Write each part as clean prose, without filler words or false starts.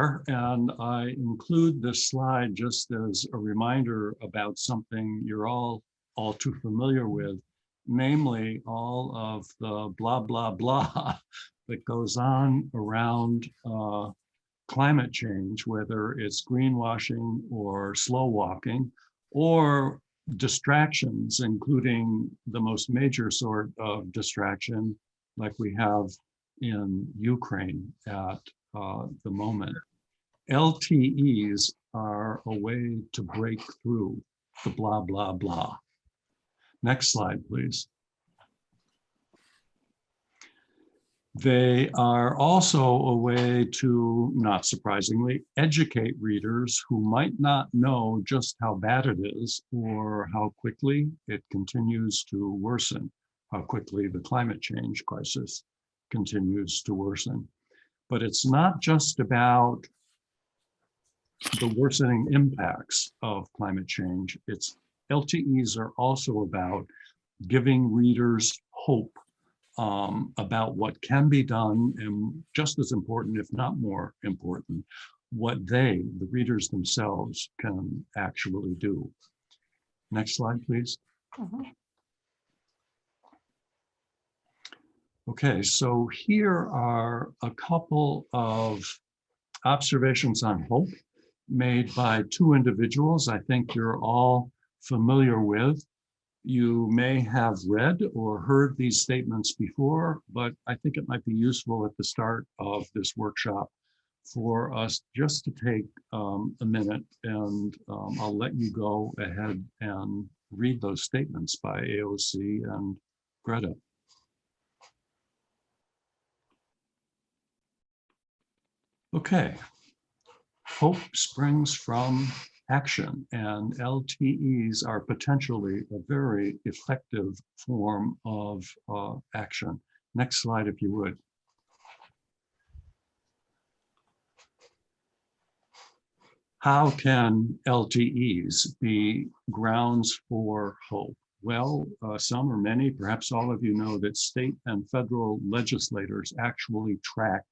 are, and I include this slide just as a reminder about something you're all too familiar with, namely all of the blah, blah, blah that goes on around climate change, whether it's greenwashing or slow walking, or distractions, including the most major sort of distraction like we have in Ukraine at the moment. LTEs are a way to break through the blah, blah, blah. Next slide, please. They are also a way to, not surprisingly, educate readers who might not know just how bad it is or how quickly it continues to worsen, how quickly the climate change crisis continues to worsen. But it's not just about the worsening impacts of climate change. LTEs are also about giving readers hope about what can be done, and just as important, if not more important, what they, the readers themselves, can actually do. Next slide, please. Okay, so here are a couple of observations on hope made by two individuals I think you're all familiar with. You may have read or heard these statements before, but I think it might be useful at the start of this workshop for us just to take a minute, and I'll let you go ahead and read those statements by AOC and Greta. Okay, hope springs from action, and LTEs are potentially a very effective form of action. Next slide, if you would. How can LTEs be grounds for hope? Well, some or many, perhaps all of you know that state and federal legislators actually track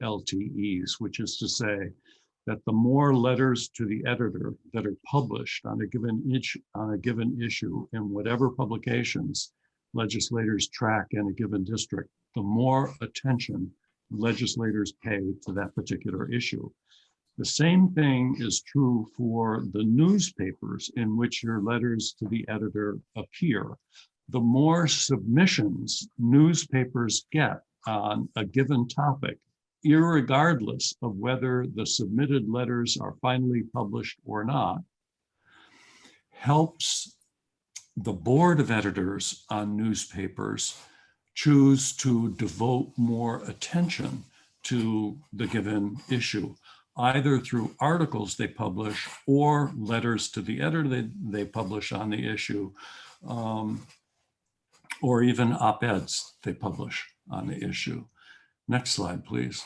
LTEs, which is to say that the more letters to the editor that are published on a given issue in whatever publications legislators track in a given district, the more attention legislators pay to that particular issue. The same thing is true for the newspapers in which your letters to the editor appear. The more submissions newspapers get on a given topic, irregardless of whether the submitted letters are finally published or not, helps the board of editors on newspapers choose to devote more attention to the given issue, either through articles they publish or letters to the editor they publish on the issue, or even op-eds they publish on the issue. Next slide, please.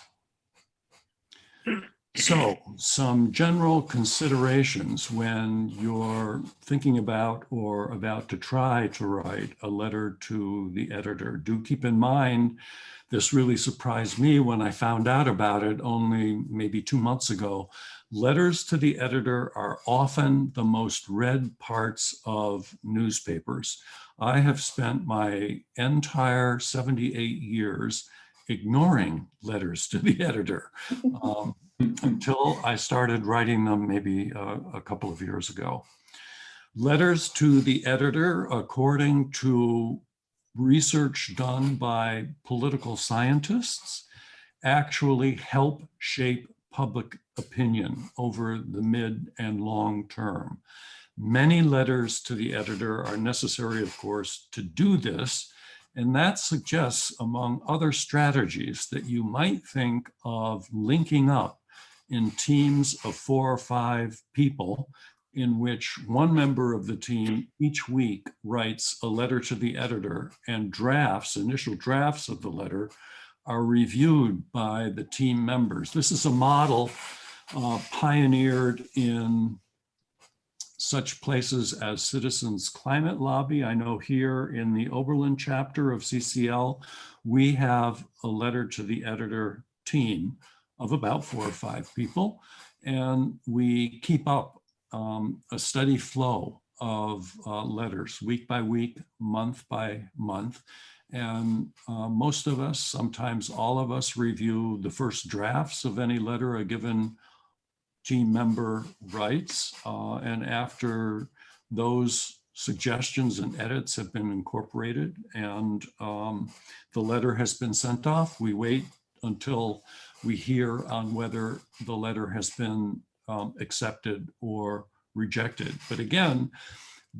So, some general considerations when you're thinking about or about to try to write a letter to the editor. Do keep in mind, this really surprised me when I found out about it only maybe 2 months ago. Letters to the editor are often the most read parts of newspapers. I have spent my entire 78 years ignoring letters to the editor until I started writing them maybe a couple of years ago. Letters to the editor, according to research done by political scientists, actually help shape public opinion over the mid and long term. Many letters to the editor are necessary, of course, to do this. And that suggests, among other strategies, that you might think of linking up in teams of 4 or 5 people, in which one member of the team each week writes a letter to the editor, and initial drafts of the letter are reviewed by the team members. This is a model pioneered in such places as Citizens Climate Lobby. I know here in the Oberlin chapter of CCL, we have a letter to the editor team of about 4 or 5 people, and we keep up a steady flow of letters week by week, month by month. And most of us, sometimes all of us, review the first drafts of any letter a given team member writes. And after those suggestions and edits have been incorporated and the letter has been sent off, we wait until we hear on whether the letter has been accepted or rejected. But again,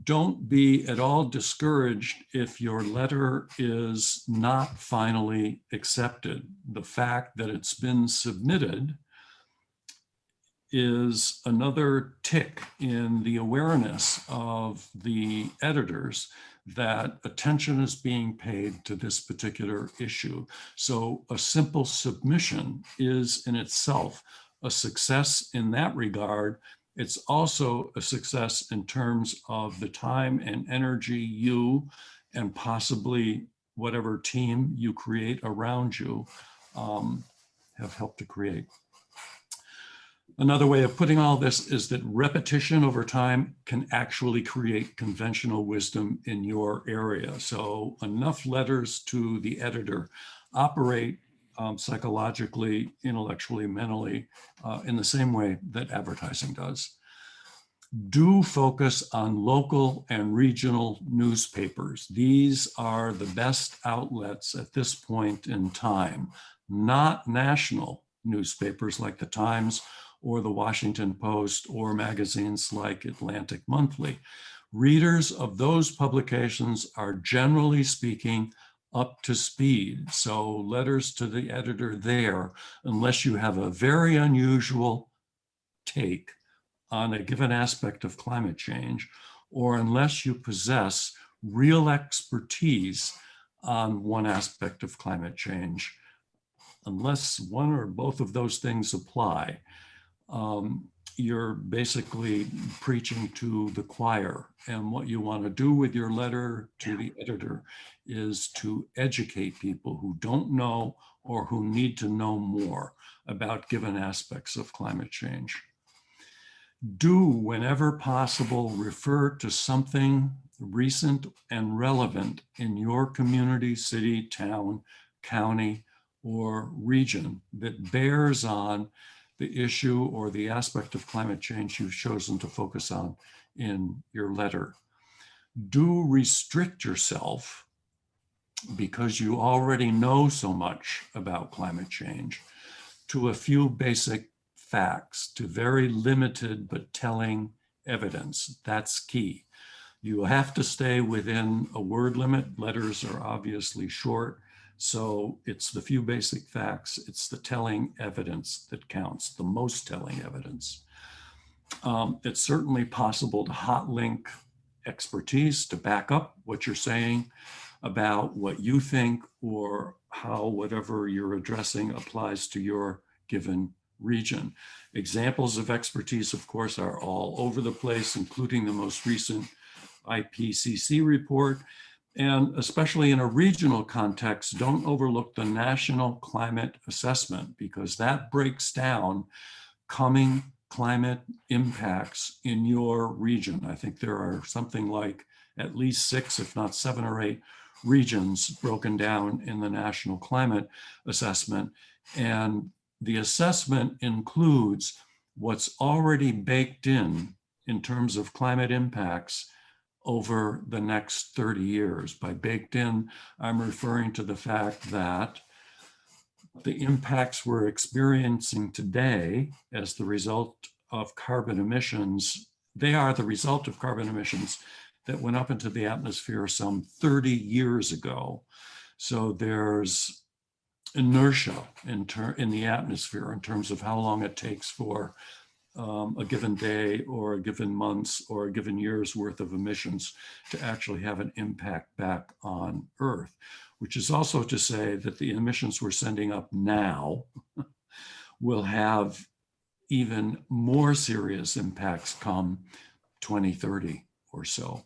don't be at all discouraged if your letter is not finally accepted. The fact that it's been submitted is another tick in the awareness of the editors that attention is being paid to this particular issue. So a simple submission is in itself a success in that regard. It's also a success in terms of the time and energy you and possibly whatever team you create around you have helped to create. Another way of putting all this is that repetition over time can actually create conventional wisdom in your area. So enough letters to the editor operate psychologically, intellectually, mentally, in the same way that advertising does. Do focus on local and regional newspapers. These are the best outlets at this point in time, not national newspapers like the Times or the Washington Post or magazines like Atlantic Monthly. Readers of those publications are generally speaking up to speed. So letters to the editor there, unless you have a very unusual take on a given aspect of climate change, or unless you possess real expertise on one aspect of climate change, unless one or both of those things apply, you're basically preaching to the choir. And what you want to do with your letter to the editor is to educate people who don't know or who need to know more about given aspects of climate change. Do, whenever possible, refer to something recent and relevant in your community, city, town, county, or region that bears on the issue or the aspect of climate change you've chosen to focus on in your letter. Do restrict yourself, because you already know so much about climate change, to a few basic facts, to very limited but telling evidence. That's key. You have to stay within a word limit. Letters are obviously short. So it's the few basic facts, it's the telling evidence that counts, the most telling evidence. It's certainly possible to hot link expertise to back up what you're saying about what you think or how whatever you're addressing applies to your given region. Examples of expertise, of course, are all over the place, including the most recent IPCC report. And especially in a regional context, don't overlook the National Climate Assessment, because that breaks down coming climate impacts in your region. I think there are something like at least 6, if not 7 or 8 regions broken down in the National Climate Assessment. And the assessment includes what's already baked in terms of climate impacts over the next 30 years. By baked in, I'm referring to the fact that the impacts we're experiencing today as the result of carbon emissions, they are the result of carbon emissions that went up into the atmosphere some 30 years ago. So there's inertia in the atmosphere in terms of how long it takes for a given day or a given month's or a given year's worth of emissions to actually have an impact back on Earth, which is also to say that the emissions we're sending up now will have even more serious impacts come 2030 or so.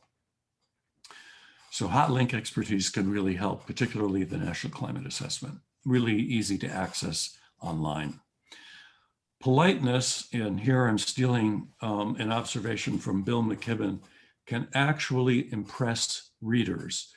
So hot link expertise can really help, particularly the National Climate Assessment, really easy to access online. politeness, and here I'm stealing an observation from Bill McKibben, can actually impress readers,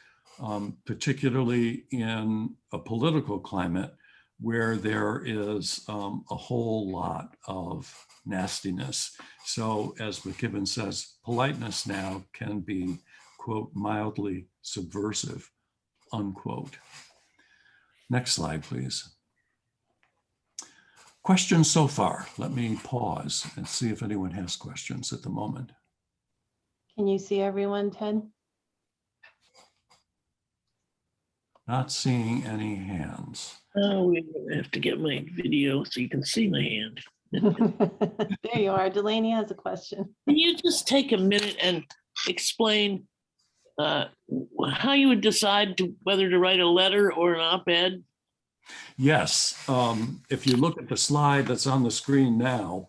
particularly in a political climate where there is a whole lot of nastiness. So as McKibben says, politeness now can be, quote, mildly subversive, unquote. Next slide, please. Questions so far? Let me pause and see if anyone has questions at the moment. Can you see everyone, Ted? Not seeing any hands. Oh, we have to get my video so you can see my hand. There you are. Delaney has a question. Can you just take a minute and explain how you would decide whether to write a letter or an op-ed? Yes, if you look at the slide that's on the screen now,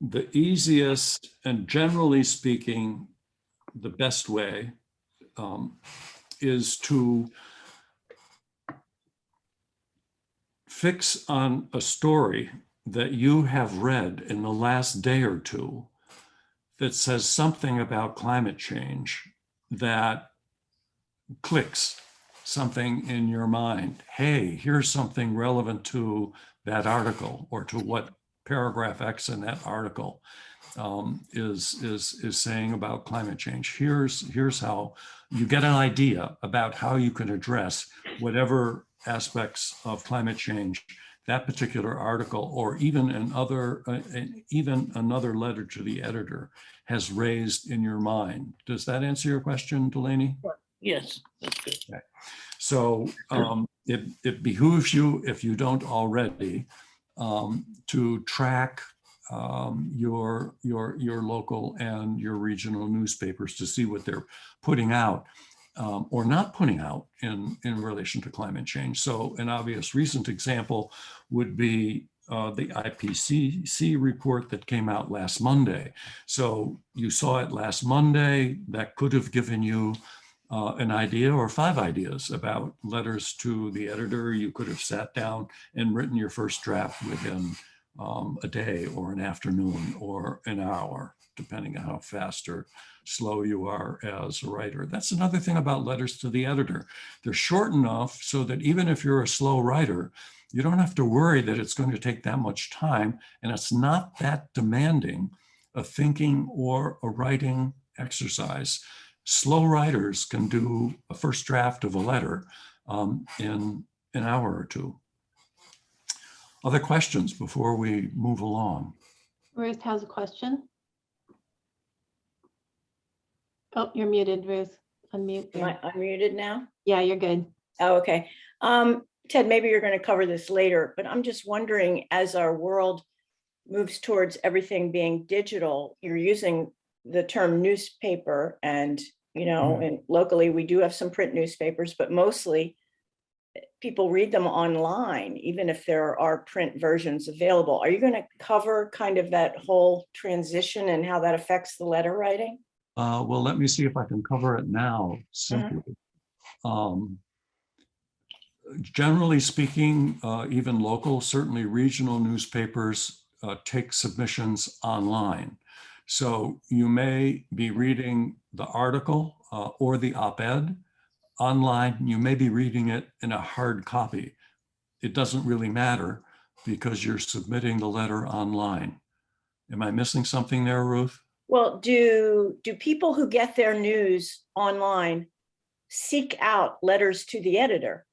the easiest and generally speaking, the best way is to fix on a story that you have read in the last day or two that says something about climate change that clicks something in your mind. Hey, here's something relevant to that article or to what paragraph X in that article is saying about climate change. Here's how you get an idea about how you can address whatever aspects of climate change that particular article or even another letter to the editor has raised in your mind. Does that answer your question, Delaney? Yes, that's good. Okay. So it behooves you, if you don't already, to track your local and your regional newspapers to see what they're putting out or not putting out in relation to climate change. So an obvious recent example would be the IPCC report that came out last Monday. So you saw it last Monday. That could have given you an idea or 5 ideas about letters to the editor. You could have sat down and written your first draft within a day or an afternoon or an hour, depending on how fast or slow you are as a writer. That's another thing about letters to the editor. They're short enough so that even if you're a slow writer, you don't have to worry that it's going to take that much time, and it's not that demanding a thinking or a writing exercise. Slow writers can do a first draft of a letter in an hour or 2. Other questions before we move along? Ruth has a question. Oh, you're muted, Ruth. Unmute. Am I unmuted now? Yeah, you're good. Oh, okay. Ted, maybe you're going to cover this later, but I'm just wondering, as our world moves towards everything being digital, you're using the term newspaper, and and locally we do have some print newspapers, but mostly people read them online, even if there are print versions available. Are you going to cover kind of that whole transition and how that affects the letter writing? Well, let me see if I can cover it now simply. Generally speaking, even local, certainly regional newspapers take submissions online. So you may be reading the article or the op-ed online. You may be reading it in a hard copy. It doesn't really matter because you're submitting the letter online. Am I missing something there, Ruth? Well, do people who get their news online seek out letters to the editor?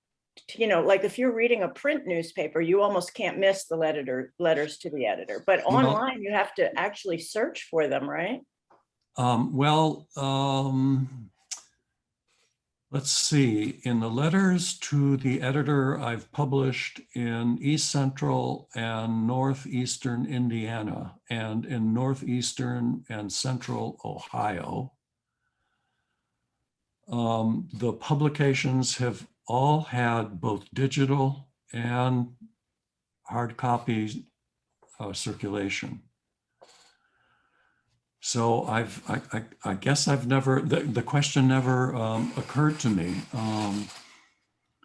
Like if you're reading a print newspaper, you almost can't miss the letters to the editor, but online you have to actually search for them, right? Let's see. In the letters to the editor I've published in East Central and Northeastern Indiana and in Northeastern and Central Ohio, the publications have all had both digital and hard copy circulation. So I guess I've never, the question never occurred to me.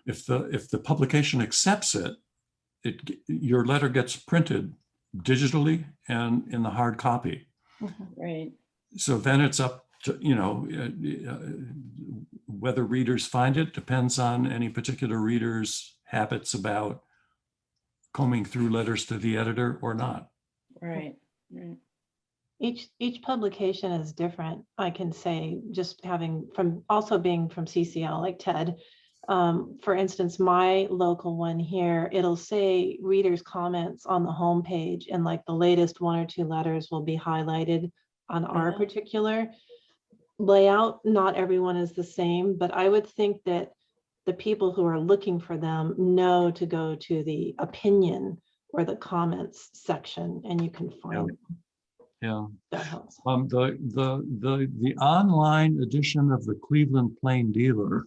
If the publication accepts it, your letter gets printed digitally and in the hard copy. Right. So then it's up to, whether readers find it depends on any particular reader's habits about combing through letters to the editor or not. Right. Right. Each publication is different. I can say, just having also being from CCL like Ted, for instance, my local one here, it'll say readers' comments on the home page, and like the latest 1 or 2 letters will be highlighted on our particular layout. Not everyone is the same, but I would think that the people who are looking for them know to go to the opinion or the comments section, and you can find them. Yeah. That helps. The online edition of the Cleveland Plain Dealer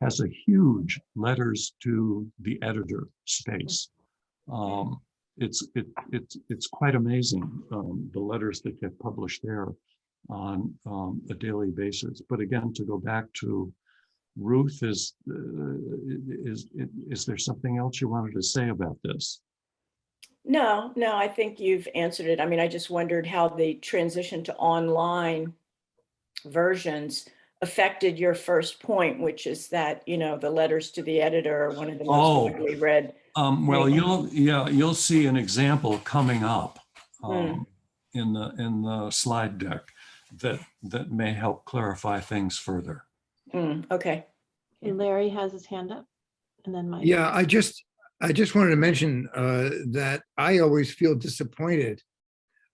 has a huge letters to the editor space. It's quite amazing, the letters that get published there on a daily basis. But again, to go back to Ruth, is there something else you wanted to say about this? No, I think you've answered it. I mean, I just wondered how the transition to online versions affected your first point, which is that, the letters to the editor are one of the most widely read. Well, you'll see an example coming up Hmm. in the slide deck that may help clarify things further. Okay. Okay, Larry has his hand up, and then Mike. Yeah, I just wanted to mention that I always feel disappointed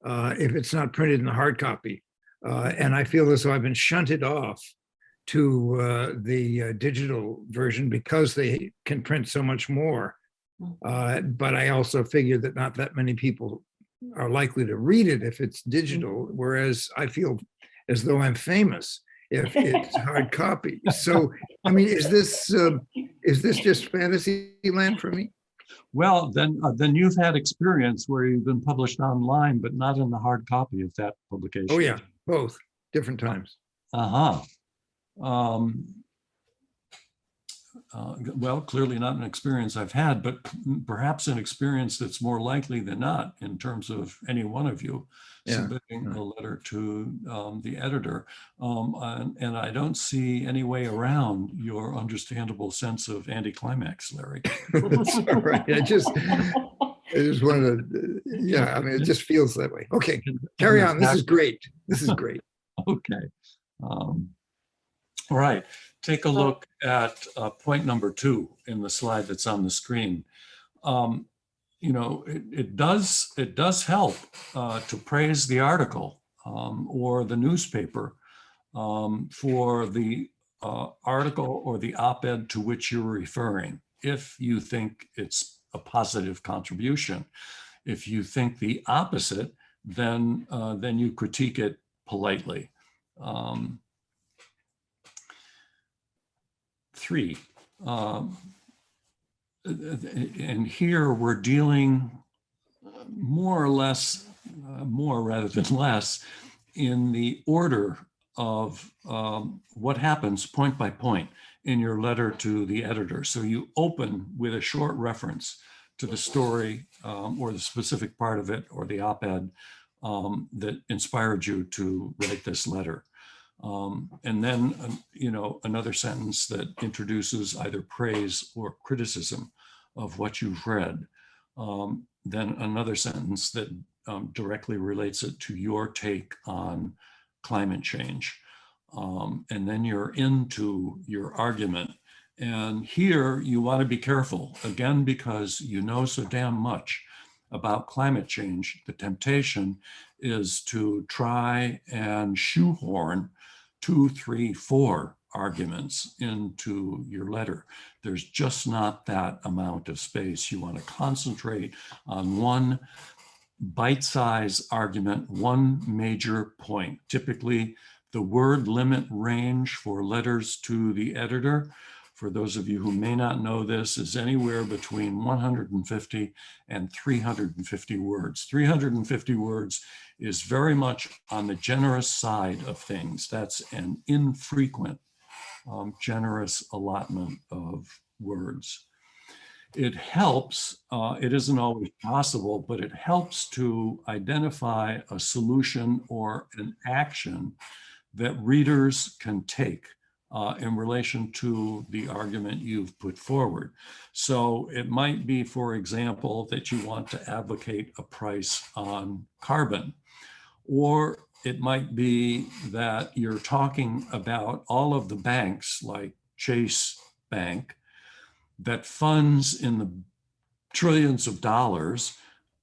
if it's not printed in the hard copy. And I feel as though I've been shunted off to the digital version because they can print so much more. But I also figure that not that many people are likely to read it if it's digital, whereas I feel as though I'm famous if it's hard copy. So, I mean, is this just fantasy land for me? Well, then you've had experience where you've been published online, but not in the hard copy of that publication. Oh yeah, both different times. Well, clearly not an experience I've had, but perhaps an experience that's more likely than not in terms of any one of you submitting a letter to the editor. And I don't see any way around your understandable sense of anticlimax, Larry. That's all right. I just wanted to, I mean, it just feels that way. Okay, carry on. This is great. This is great. Okay. All right. Take a look at point number 2 in the slide that's on the screen. It does help to praise the article or the newspaper for the article or the op-ed to which you're referring, if you think it's a positive contribution. If you think the opposite, then you critique it politely. 3, and here we're dealing more or less, more rather than less, in the order of what happens point by point in your letter to the editor. So you open with a short reference to the story or the specific part of it or the op-ed that inspired you to write this letter. And then, another sentence that introduces either praise or criticism of what you've read. Then another sentence that directly relates it to your take on climate change. And then you're into your argument. And here you want to be careful, again, because you know so damn much about climate change. The temptation is to try and shoehorn 2, 3, 4 arguments into your letter. There's just not that amount of space. You want to concentrate on one bite-sized argument, one major point. Typically, the word limit range for letters to the editor, for those of you who may not know this, is anywhere between 150 and 350 words. 350 words is very much on the generous side of things. That's an infrequent, generous allotment of words. it helps, it isn't always possible, but it helps to identify a solution or an action that readers can take in relation to the argument you've put forward. So it might be, for example, that you want to advocate a price on carbon, or it might be that you're talking about all of the banks like Chase Bank that funds in the trillions of dollars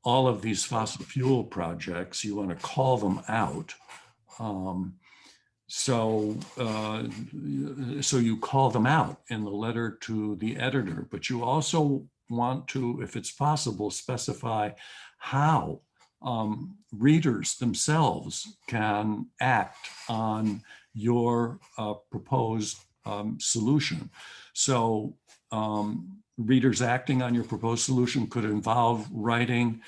all of these fossil fuel projects. You want to call them out. So you call them out in the letter to the editor, but you also want to, if it's possible, specify how readers themselves can act on your proposed solution. So readers acting on your proposed solution could involve writing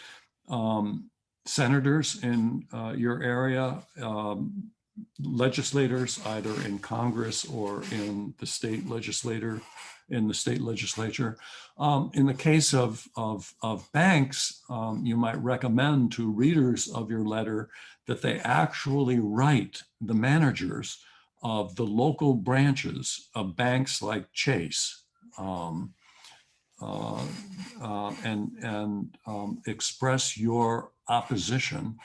senators in your area, legislators, either in Congress or in the state legislature. In the case of banks, you might recommend to readers of your letter that they actually write the managers of the local branches of banks like Chase, and express your opposition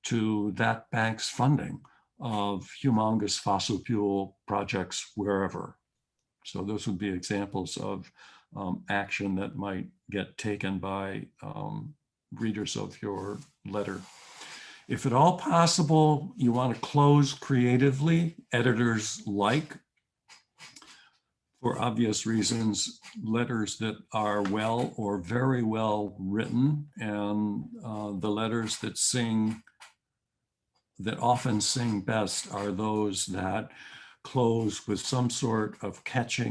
to that bank's funding of humongous fossil fuel projects wherever. So those would be examples of action that might get taken by readers of your letter. If at all possible, you want to close creatively. Editors like, for obvious reasons, letters that are well or very well written, and the letters that often sing best are those that close with some sort of catchy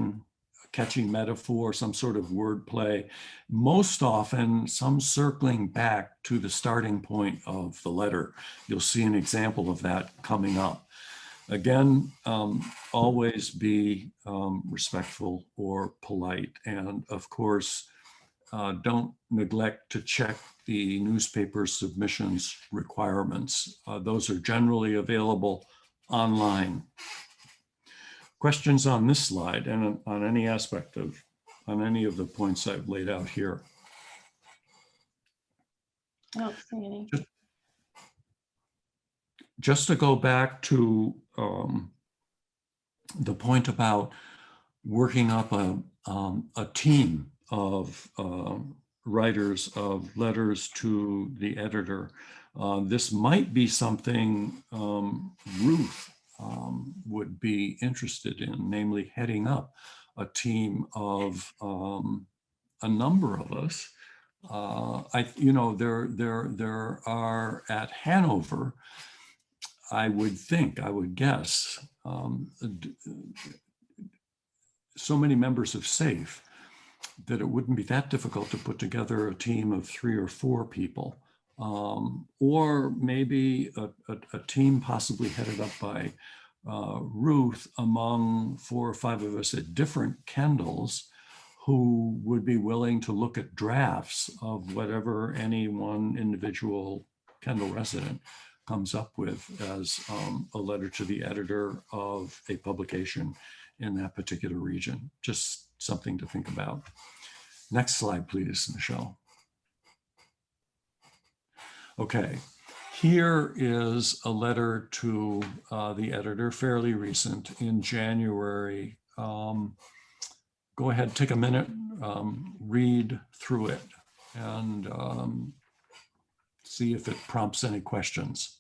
metaphor, some sort of wordplay, most often some circling back to the starting point of the letter. You'll see an example of that coming up. Again, always be respectful or polite. And of course, don't neglect to check the newspaper submissions requirements. Those are generally available online. Questions on this slide and on any aspect of, on any of the points I've laid out here? I don't see any. Just to go back to the point about working up a team of writers of letters to the editor. This might be something Ruth would be interested in, namely heading up a team of a number of us. There are at Hanover, I would guess, so many members of SSAFE that it wouldn't be that difficult to put together a team of 3 or 4 people, or maybe a team possibly headed up by Ruth among 4 or 5 of us at different Kendalls who would be willing to look at drafts of whatever any one individual Kendall resident comes up with as a letter to the editor of a publication in that particular region. Just something to think about. Next slide, please, Michelle. Okay, here is a letter to the editor, fairly recent, in January. Go ahead, take a minute, read through it, and see if it prompts any questions.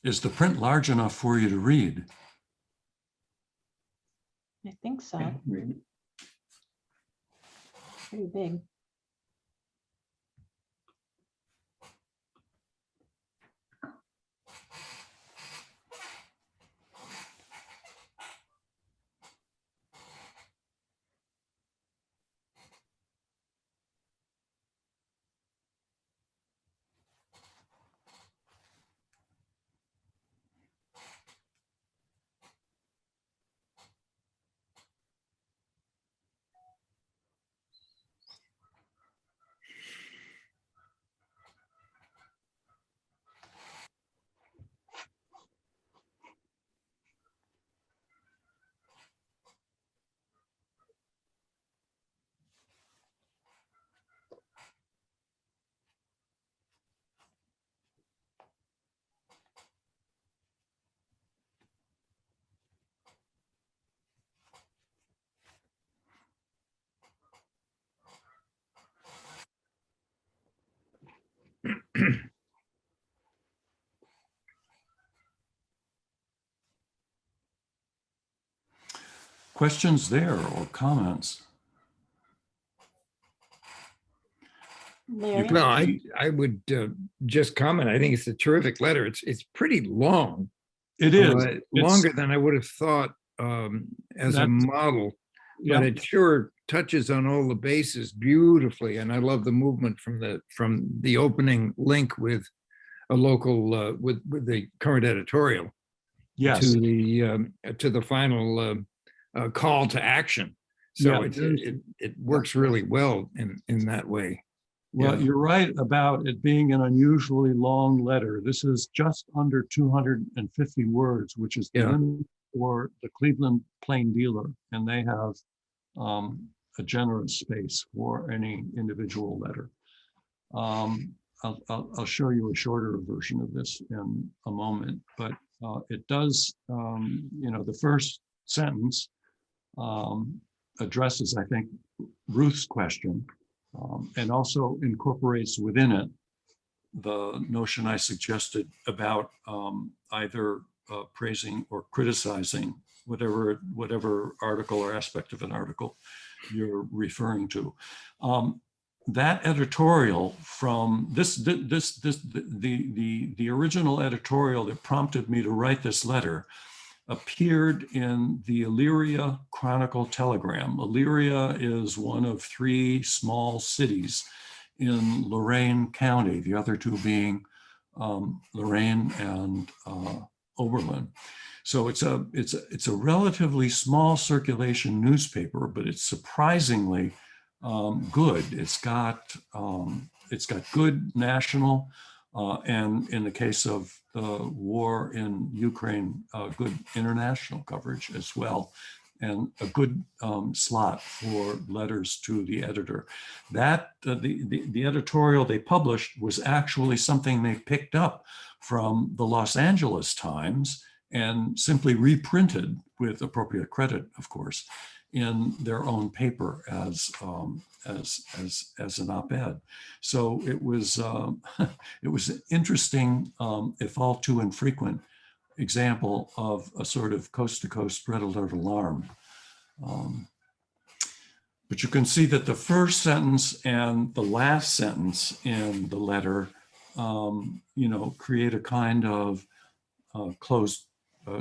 Is the print large enough for you to read? I think so. Okay. Pretty big. Questions there or comments? Larry? Well, I would just comment. I think it's a terrific letter. It's pretty long, It is. longer than I would have thought as a That's- model, Yeah. but it sure touches on all the bases beautifully. And I love the movement from the opening link with a local with the current editorial Yes. to the final call to action. So Yeah. it works really well in that way. Well, Yeah. you're right about it being an unusually long letter. This is just under 250 words, which is the Yeah. limit for the Cleveland Plain Dealer, and they have a generous space for any individual letter. I'll show you a shorter version of this in a moment, but it does, the first sentence addresses, I think, Ruth's question, and also incorporates within it the notion I suggested about either praising or criticizing whatever article or aspect of an article you're referring to. That editorial from the original editorial that prompted me to write this letter appeared in the Elyria Chronicle Telegram. Elyria is one of 3 small cities in Lorain County, the other 2 being Lorain and Oberlin. So it's a relatively small circulation newspaper, but it's surprisingly good. It's got good national and in the case of the war in Ukraine, good international coverage as well, and a good slot for letters to the editor. That the editorial they published was actually something they picked up from the Los Angeles Times and simply reprinted with appropriate credit, of course, in their own paper as an op-ed. So it was it was an interesting, if all too infrequent, example of a sort of coast-to-coast red alert alarm. But you can see that the first sentence and the last sentence in the letter, create a kind of closed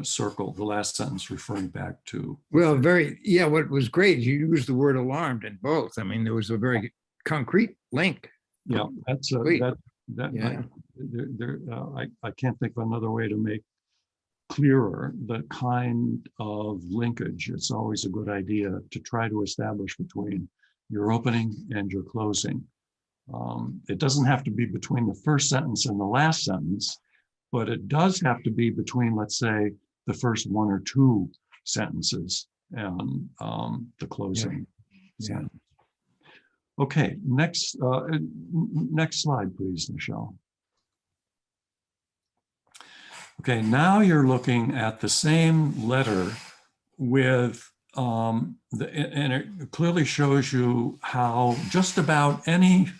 circle, the last sentence referring back to. Well, what was great, you used the word alarmed in both. I mean, there was a very concrete link. Yeah, that's Sweet. yeah. I can't think of another way to make clearer the kind of linkage. It's always a good idea to try to establish between your opening and your closing. It doesn't have to be between the first sentence and the last sentence, but it does have to be between, let's say, the first 1 or 2 sentences and the closing. Yeah. Okay, next slide, please, Michelle. Okay, now you're looking at the same letter with, and it clearly shows you how just about any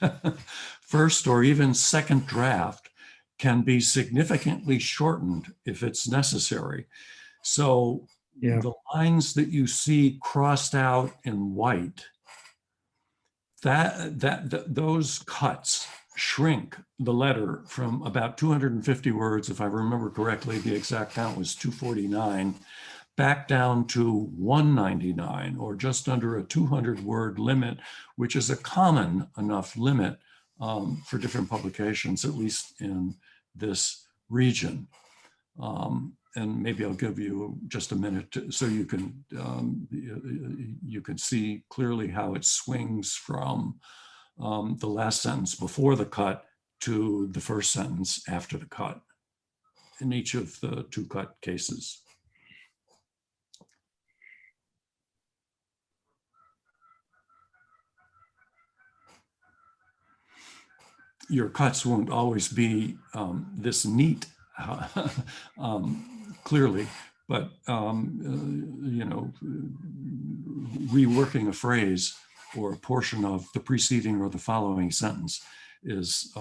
first or even second draft can be significantly shortened if it's necessary. So the lines that you see crossed out in white, those cuts shrink the letter from about 250 words, if I remember correctly, the exact count was 249, back down to 199, or just under a 200 word limit, which is a common enough limit for different publications, at least in this region. And maybe I'll give you just a minute so you can see clearly how it swings from the last sentence before the cut to the first sentence after the cut in each of the 2 cut cases. Your cuts won't always be this neat, clearly, but reworking a phrase or a portion of the preceding or the following sentence is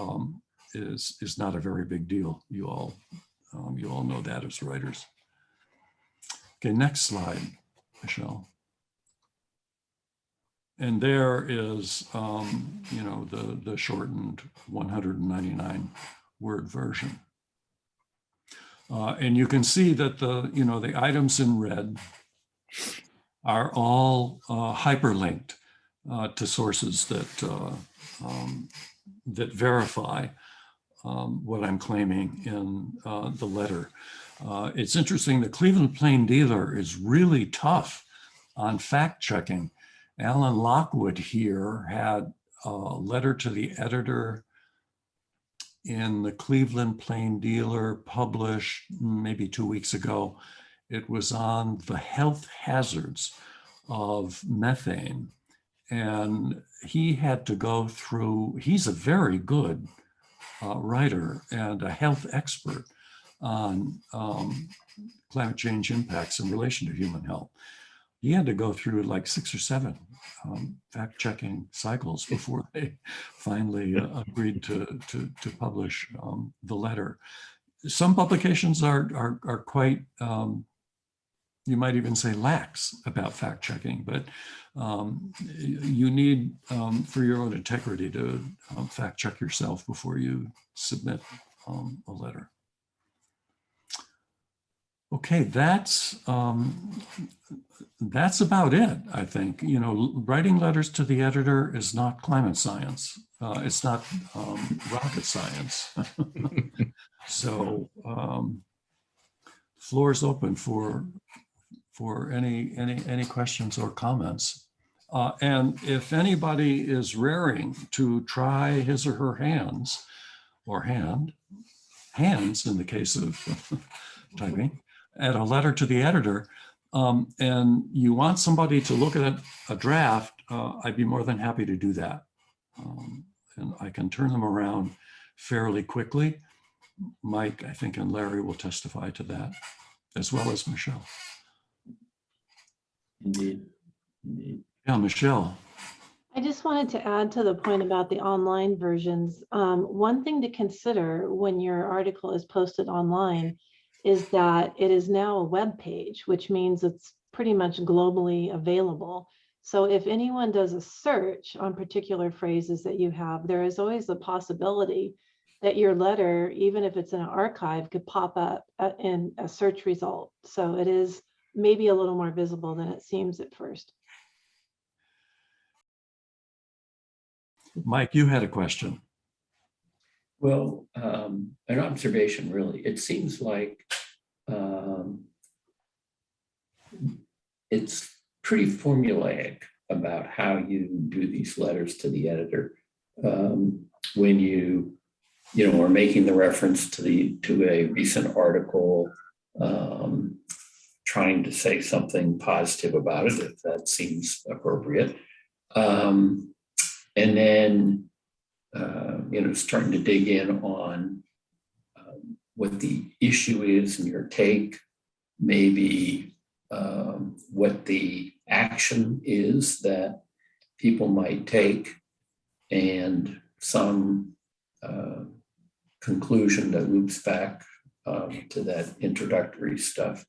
is not a very big deal. You all know that as writers. Okay, next slide, Michelle. And there is, you know, the shortened 199 word version. And you can see that the items in red are all hyperlinked to sources that verify what I'm claiming in the letter. It's interesting, the Cleveland Plain Dealer is really tough on fact checking. Alan Lockwood here had a letter to the editor in the Cleveland Plain Dealer published maybe 2 weeks ago. It was on the health hazards of methane. And he had to go through, he's a very good writer and a health expert on climate change impacts in relation to human health. He had to go through like 6 or 7 fact-checking cycles before they finally agreed to publish the letter. Some publications are quite, you might even say lax about fact-checking, but you need, for your own integrity, to fact-check yourself before you submit a letter. Okay, that's about it, I think. You know, writing letters to the editor is not climate science. It's not rocket science. So floor is open for any questions or comments. And if anybody is raring to try his or her hands, or hands in the case of typing, at a letter to the editor, and you want somebody to look at a draft, I'd be more than happy to do that. And I can turn them around fairly quickly. Mike, I think, and Larry will testify to that, as well as Michelle. Indeed. Indeed. Yeah, Michelle. I just wanted to add to the point about the online versions. One thing to consider when your article is posted online is that it is now a web page, which means it's pretty much globally available. So if anyone does a search on particular phrases that you have, there is always the possibility that your letter, even if it's in an archive, could pop up in a search result. So it is maybe a little more visible than it seems at first. Mike, you had a question. Well, an observation, really. It seems like it's pretty formulaic about how you do these letters to the editor. When you are making the reference to a recent article, trying to say something positive about it, if that seems appropriate. And then starting to dig in on what the issue is and your take, maybe what the action is that people might take, and some conclusion that loops back to that introductory stuff.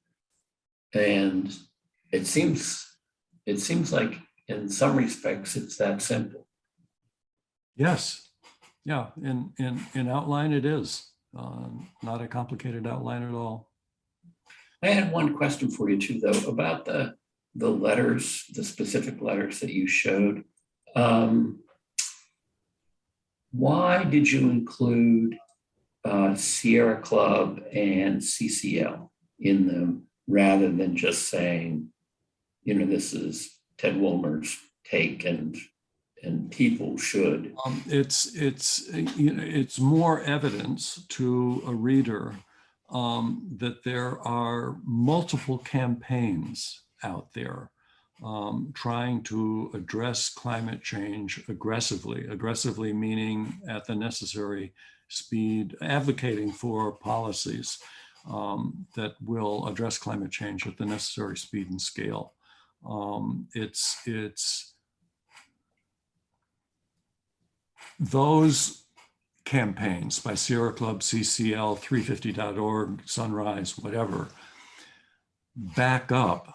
And it seems like in some respects it's that simple. Yes. Yeah, in outline it is. Not a complicated outline at all. I had one question for you too, though, about the letters, the specific letters that you showed. Why did you include Sierra Club and CCL in them rather than just saying, this is Ted Woolmer's take and people should? It's more evidence to a reader that there are multiple campaigns out there trying to address climate change aggressively meaning at the necessary speed, advocating for policies that will address climate change at the necessary speed and scale. It's those campaigns by Sierra Club, CCL, 350.org, Sunrise, whatever, back up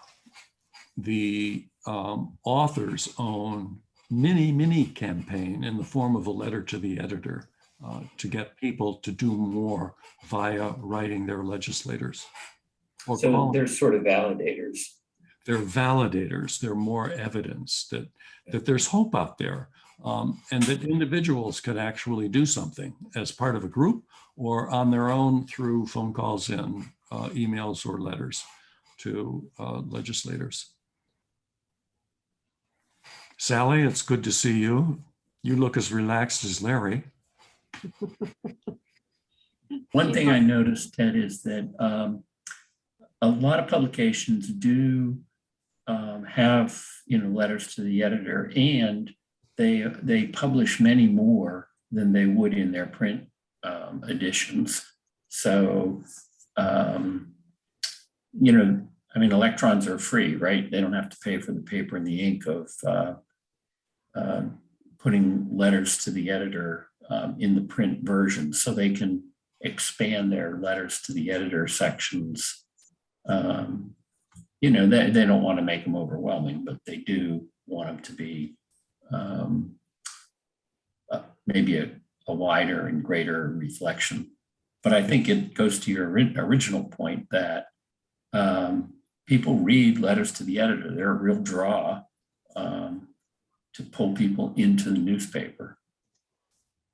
the author's own mini campaign in the form of a letter to the editor to get people to do more via writing their legislators. Or So they're sort of validators. they're validators, they're more evidence that there's hope out there, and that individuals could actually do something as part of a group or on their own through phone calls and emails or letters to legislators. Sally, it's good to see you. You look as relaxed as Larry. One thing I noticed, Ted, is that a lot of publications do have, letters to the editor, and they publish many more than they would in their print editions. So, electrons are free, right? They don't have to pay for the paper and the ink of putting letters to the editor in the print version, so they can expand their letters to the editor sections. They don't want to make them overwhelming, but they do want them to be maybe a wider and greater reflection. But I think it goes to your original point that people read letters to the editor. They're a real draw to pull people into the newspaper.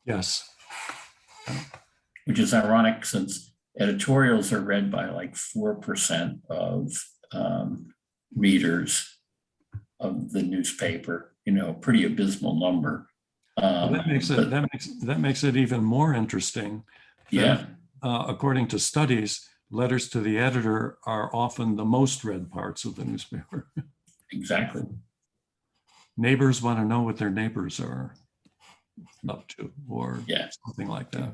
Yes. Which is ironic, since editorials are read by like 4% of readers of the newspaper, pretty abysmal number. That makes it even more interesting. Yeah. According to studies, letters to the editor are often the most read parts of the newspaper. Exactly. Neighbors want to know what their neighbors are up to, or something like that.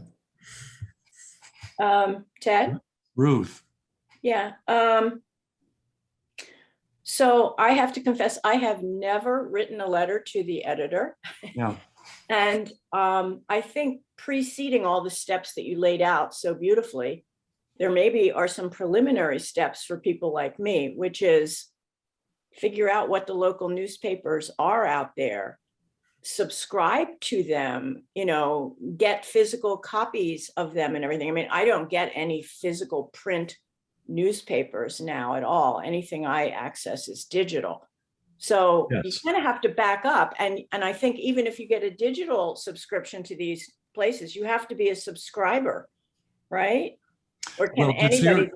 Ted? Ruth. Yeah. So I have to confess, I have never written a letter to the editor. Yeah. And I think preceding all the steps that you laid out so beautifully, there maybe are some preliminary steps for people like me, which is figure out what the local newspapers are out there, subscribe to them, get physical copies of them and everything. I mean, I don't get any physical print newspapers now at all. Anything I access is digital. So you kind of have to back up. And I think even if you get a digital subscription to these places, you have to be a subscriber, right? Or can anybody?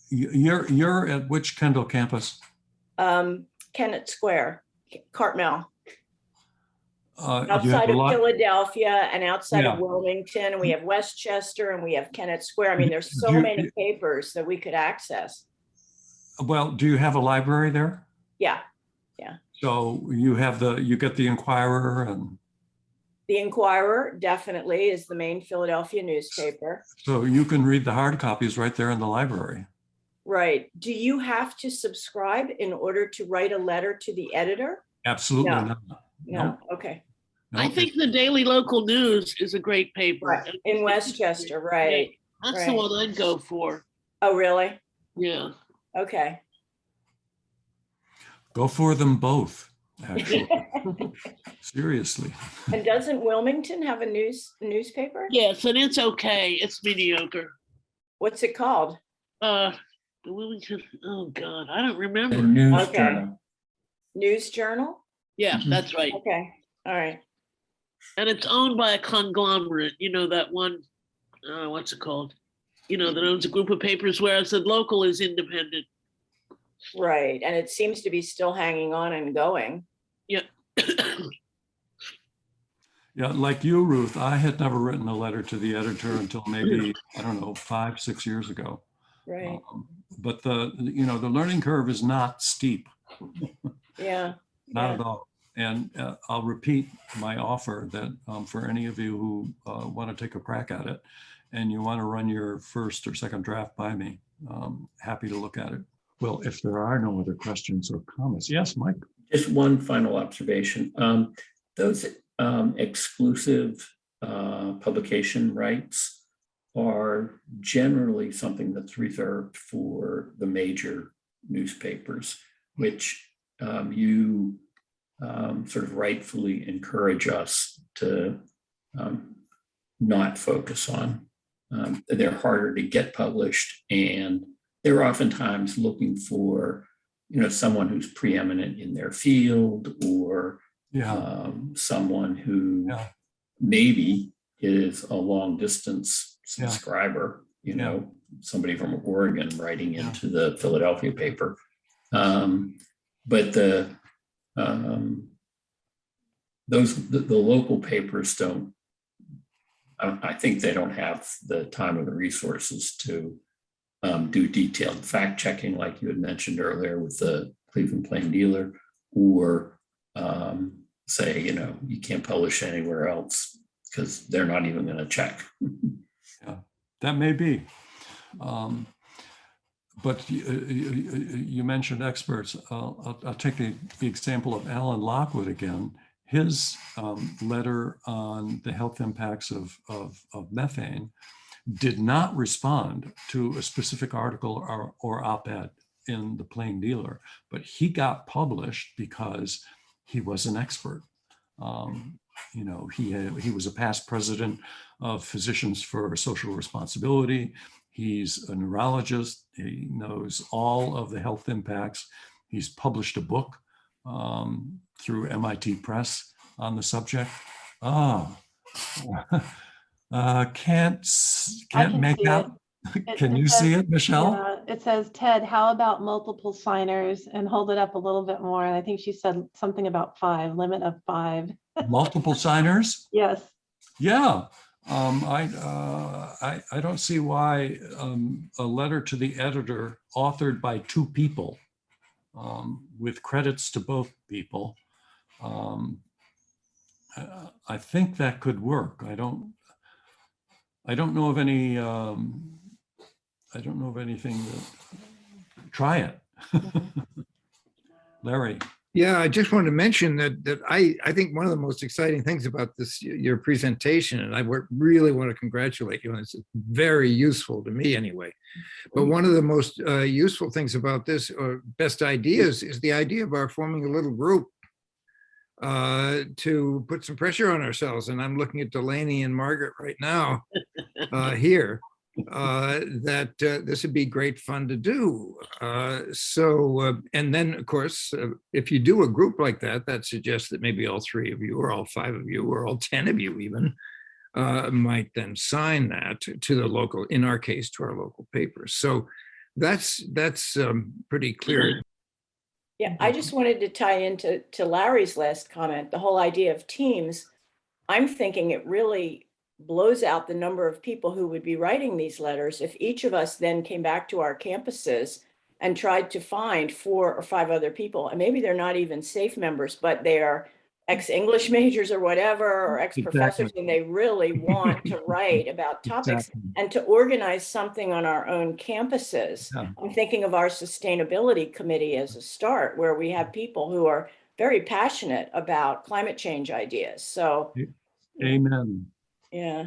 You're at which Kendall campus? Kennett Square, Cartmel. Outside Outside of Philadelphia and outside of Wilmington, and we have Westchester and we have Kennett Square. I mean, there's so many papers that we could access. Well, do you have a library there? Yeah. So you get the Inquirer, and the Inquirer definitely is the main Philadelphia newspaper. So you can read the hard copies right there in the library. Right. Do you have to subscribe in order to write a letter to the editor? Absolutely not. No. Okay. No. I think the Daily Local News is a great paper. Right. In Westchester, right. That's the one I'd go for. Oh, really? Yeah. Okay. Go for them both, actually. Seriously. And doesn't Wilmington have a newspaper? Yes, and it's okay. It's mediocre. What's it called? Wilmington. Oh God, I don't remember. The News Journal. News Journal? Yeah, that's right. Okay. All right. And it's owned by a conglomerate. That one. What's it called? That owns a group of papers, whereas the local is independent. Right, and it seems to be still hanging on and going. Yeah. Yeah, like you, Ruth, I had never written a letter to the editor until maybe, 5-6 years ago. Right. But the learning curve is not steep. Yeah. Not at all. And I'll repeat my offer that for any of you who want to take a crack at it and you want to run your first or second draft by me, happy to look at it. Well, if there are no other questions or comments. Yes, Mike. Just one final observation. Those exclusive publication rights are generally something that's reserved for the major newspapers, which you sort of rightfully encourage us to not focus on. They're harder to get published, and they're oftentimes looking for, someone who's preeminent in their field, or someone who maybe is a long distance subscriber, somebody from Oregon writing into the Philadelphia paper. But the local papers don't, I think they don't have the time or the resources to do detailed fact checking like you had mentioned earlier with the Cleveland Plain Dealer, or say, you can't publish anywhere else because they're not even going to check. Yeah, that may be. But you mentioned experts. I'll take the example of Alan Lockwood again. His letter on the health impacts of methane did not respond to a specific article or op-ed in the Plain Dealer, but he got published because he was an expert. He was a past president of Physicians for Social Responsibility. He's a neurologist. He knows all of the health impacts. He's published a book through MIT Press on the subject. Can't make out. Can you see it, Michelle? Yeah, it says, Ted, how about multiple signers? And hold it up a little bit more. And I think she said something about 5, limit of 5. Multiple signers? Yes. Yeah. I don't see why a letter to the editor authored by 2 people with credits to both people. I think that could work. I don't know of any. I don't know of anything that. Try it, Larry. Yeah, I just wanted to mention that I think one of the most exciting things about this, your presentation, and I really want to congratulate you, and it's very useful to me anyway. But one of the most useful things about this, or best ideas, is the idea of our forming a little group to put some pressure on ourselves. And I'm looking at Delaney and Margaret right now here. That this would be great fun to do. And then, of course, if you do a group like that, that suggests that maybe all 3 of you, or all 5 of you, or all 10 of you even, might then sign that to the local, in our case, to our local papers. So that's pretty clear. Yeah, I just wanted to tie into Larry's last comment, the whole idea of teams. I'm thinking it really blows out the number of people who would be writing these letters if each of us then came back to our campuses and tried to find 4 or 5 other people. And maybe they're not even SAFE members, but they are ex-English majors or whatever, or ex-professors, and they really want to write about topics and to organize something on our own campuses. Yeah. I'm thinking of our sustainability committee as a start, where we have people who are very passionate about climate change ideas. So, amen. Yeah.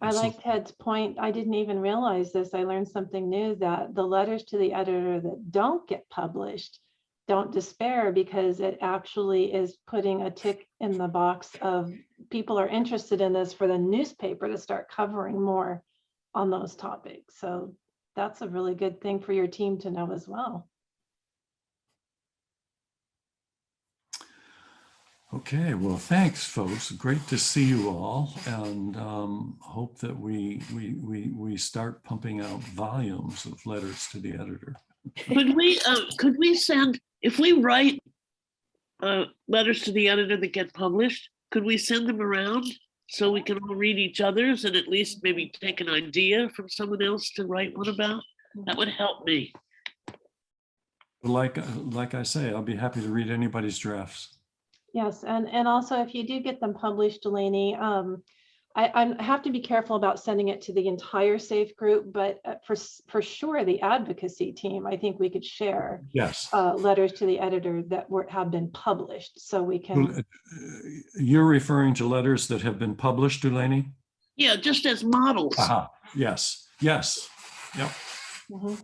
I like Ted's point. I didn't even realize this. I learned something new, that the letters to the editor that don't get published, don't despair, because it actually is putting a tick in the box of people are interested in this for the newspaper to start covering more on those topics. So that's a really good thing for your team to know as well. Okay, well, thanks, folks. Great to see you all, and hope that we start pumping out volumes of letters to the editor. Could we send, if we write letters to the editor that get published, could we send them around so we can all read each other's and at least maybe take an idea from someone else to write one about? That would help me. Like I say, I'll be happy to read anybody's drafts. Yes, and also if you do get them published, Delaney, I have to be careful about sending it to the entire SAFE group, but for sure, the advocacy team, I think we could share Yes. letters to the editor that have been published, so we can. You're referring to letters that have been published, Delaney? Yeah, just as models. Yes, yes, yep. Mhm.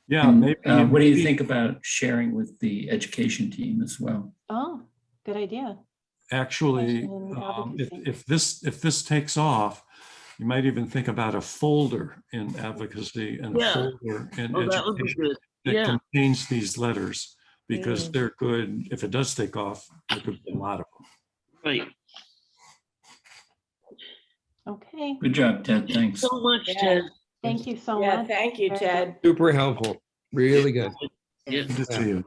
Yeah, And, maybe. what do you think about sharing with the education team as well? Oh, good idea. Actually, Education and advocacy. if this takes off, you might even think about a folder in advocacy and a Yeah. folder in Oh, that would be education good. that Yeah. contains these letters, because Mm. they're good. If it does take off, there could be a lot of them. Right. Okay, Good job, Ted. Thanks. So much, Yeah. Ted. thank you so Yeah, much. thank you, Very Ted. Super helpful, really good. Yeah. Good to see you.